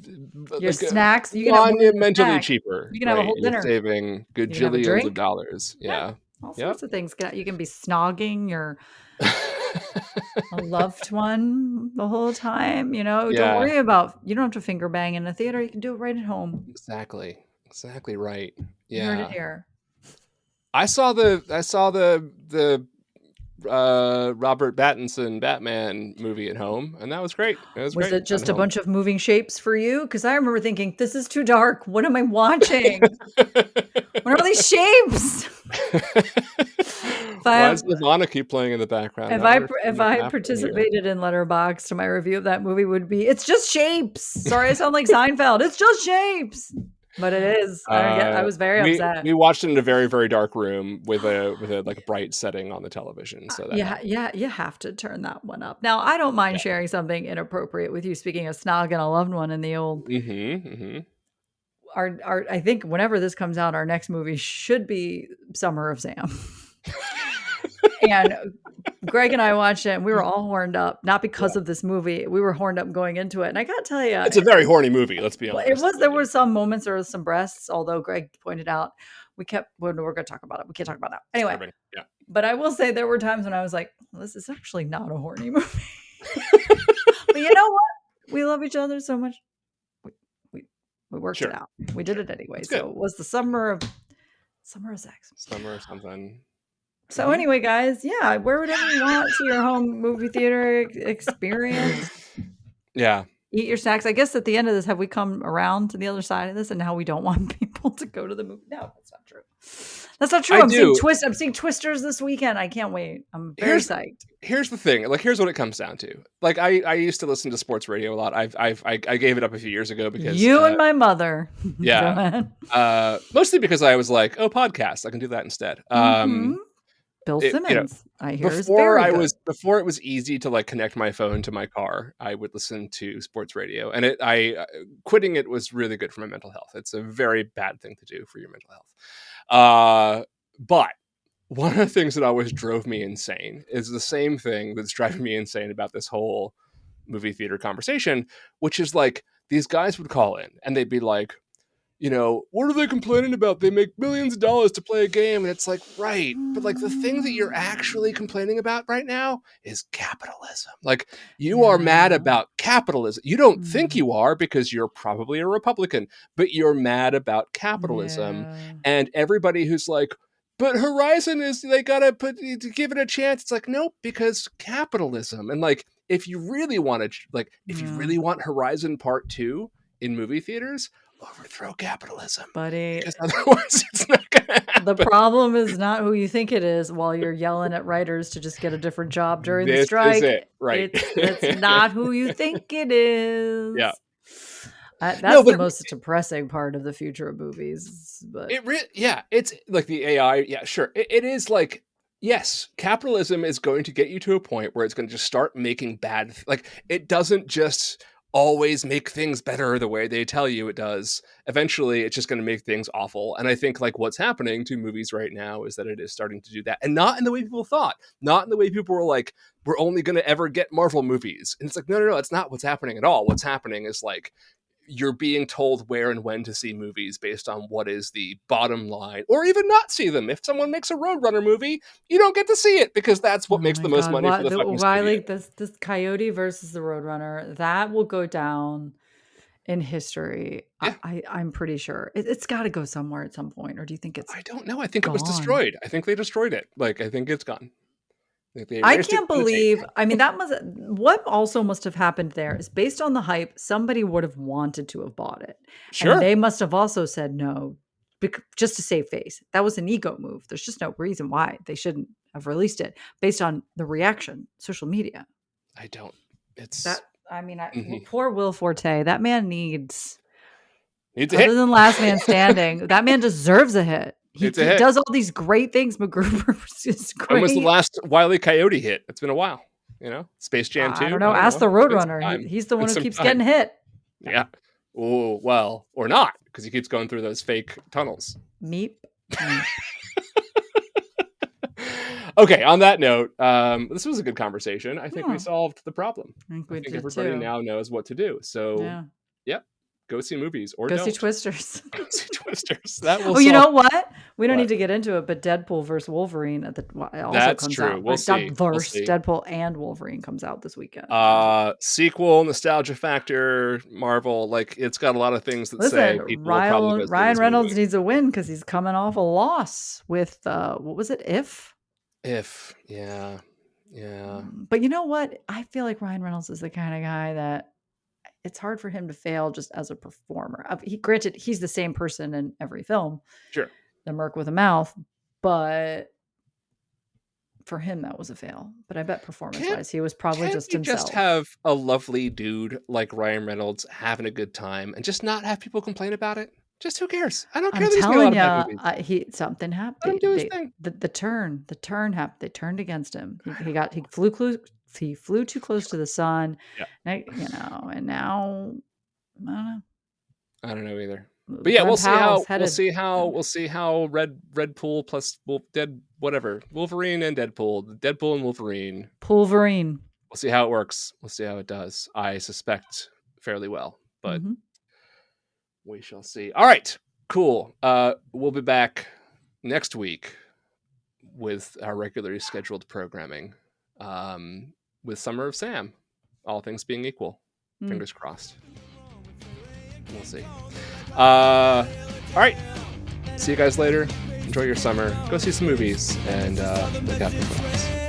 your like, snacks, you can have more than a monumentally snack. cheaper, You can have a right? whole You're dinner. saving You can have a gajillions of drink. dollars. Yeah, Yeah. all Yep. sorts of things. You can be snogging your a loved one the whole time, don't Yeah. worry about you don't have to finger bang in the theater, you can do it right at home. Exactly. Exactly right. You heard it Yeah. here. I saw the Robert Pattinson Batman movie at home, and that was great. It was Was great it at just a home. bunch of moving shapes for you? Because I remember thinking, "This is too dark. What am I watching? What are all these shapes?" If Why I does Nirvana keep playing in the background? if Not I understanding if what's I happening here. participated in Letterboxd, my review of that movie would be, "It's just shapes." Sorry, I sound like Seinfeld. It's just shapes. But it is. I was very upset. We watched it in a very, very dark room with a, like, bright setting on the television, so that Yeah, helped. yeah, you have to turn that one up. Now, I don't mind Yeah. sharing something inappropriate with you, speaking of snogging a loved one in the old Mhm, mhm. our I think whenever this comes out, our next movie should be Summer of Sam. And Greg and I watched it, and we were all horned up, not because Yeah. of this movie. We were horned up going into it. And I gotta tell you, It's a very horny movie, let's be well, it honest. was there were some moments, there was some breasts, although Greg pointed out well, no, we're gonna talk about it. We can't talk about that. Anyway, Disturbing. Yeah. but I will say there were times when I was like, well, this is actually not a horny movie. But you know what? We love each other so much. We we we worked it Sure, out. We did sure. it anyway. It's good. So it was the summer of sex. Summer or something. So Mhm. anyway, guys, yeah, wear whatever you want to your home movie theater experience. Yeah. Eat your snacks. I guess at the end of this, have we come around to the other side of this and now we don't want people to go to the movie? No, that's not true. That's not true. I I'm seeing do. I'm seeing Twisters this weekend. I can't wait. I'm very Here's psyched. here's the thing, like, here's what it comes down to. Like, I used to listen to sports radio a lot. I gave it up a few years ago because, You and my mother. Go yeah, ahead. mostly because I was like, "Oh, podcasts, I can do that instead." Mhm. Bill It Simmons, I hear, is very good. before it was easy to, like, connect my phone to my car, I would listen to sports radio, and quitting it was really good for my mental health. It's a very bad thing to do for your mental health. But one of the things that always drove me insane is the same thing that's driving me insane about this whole movie theater conversation, which is, like, these guys would call in and they'd be like, what are they complaining about? They make millions of dollars to play a game. And it's like, right. But, like, the thing that you're actually complaining about right now is capitalism. Like, you are mad Yeah. about capitalism. You don't think Mhm. you are because you're probably a Republican, but you're mad about capitalism. Yeah. And everybody who's like, but Horizon they gotta to give it a chance. It's like, nope, because capitalism. And, like, if you really want to, like, if you Yeah. really want Horizon Part 2 in movie theaters, overthrow capitalism, Buddy, because otherwise it's not gonna the happen. problem is not who you think it is while you're yelling at writers to just get a different job during the This is strike. it, right. That's not who you think it Yeah. is. No, That's the but most depressing part of the future of movies, but yeah, it's like the AI, yeah, sure. It is like, yes, capitalism is going to get you to a point where it's gonna just start making like, it doesn't just always make things better the way they tell you it does. Eventually, it's just gonna make things awful, and I think, like, what's happening to movies right now is that it is starting to do that, and not in the way people thought, not in the way people were like, "We're only gonna ever get Marvel movies," and it's like, no, no, no, it's not what's happening at all. What's happening is, like, you're being told where and when to see movies based on what is the bottom line, or even not see them. If someone makes a Roadrunner movie, you don't get to see it because that's what oh makes my the most god, money for why the the fucking why studio. like this Coyote versus the Roadrunner, that will go down in history. Yeah, I'm pretty sure. It's gotta go somewhere at some point, or do you think it's I don't know. I think it was gone? destroyed. I think they destroyed it. Like, I think it's gone. I think they I erased it can't from the tape. believe I mean, that must what also must have happened there is based on the hype, somebody would have wanted to have bought it, and Sure. they must have also said, "No." just to save face. That was an ego move. There's just no reason why they shouldn't have released it based on the reaction, social media. I don't. That It's I mean, mhm. poor Will Forte. That man needs, It's a hit. other than Last Man Standing, that man deserves a hit. He It's a hit. does all these great things. MacGruber is When was the great. last Wile E. Coyote hit? It's been a while. Space Jam I don't 2? know. I don't Ask know. the It's been some Roadrunner. time. He's the Been one who some keeps time. getting hit. Yeah. Oh, well, or not, because he keeps going through those fake tunnels. Meep. Okay, on that note, this was a good conversation. I think we Yeah, solved the problem. I think I we think did everybody too. now knows what to do. So, Yeah. yep, go see movies or Go see don't. Twisters. Go see Twisters. That will Oh, you solve know what? We don't what? need to get into it, but Deadpool versus Wolverine also That's comes true. out. We'll Not see. We'll verse. see. Deadpool and Wolverine comes out this weekend. Actually. Sequel, nostalgia factor, Marvel, like it's got a lot of things that say Listen, people will probably go see Ryan this Reynolds movie. needs a win because he's coming off a loss with what was it? If. If, yeah. But you know what? I feel like Ryan Reynolds is the kind of guy that it's hard for him to fail just as a performer. Granted, he's the same person in every film, Sure. the merc with a mouth, but for him that was a fail. But I bet performance Can't wise, he was probably can't just you just himself. have a lovely dude like Ryan Reynolds having a good time and just not have people complain about it? Just who cares? I don't care I'm that he's made a lot telling of bad you, movies. he something happened. Let him do his thing. The turn happened. They turned against him. He flew too close to the sun. Yeah. And now I don't know. I don't know either. But yeah, Glen Powell's headed. we'll see how Red Pool plus Wolverine and Deadpool and Wolverine. Pulverine. We'll see how it works. We'll see how it does. I suspect fairly well, but we shall see. All right, cool. We'll be back next week with our regularly scheduled programming, with Summer of Sam. All things being equal, fingers crossed. We'll see. All right. See you guys later. Enjoy your summer. Go see some movies and look out for books.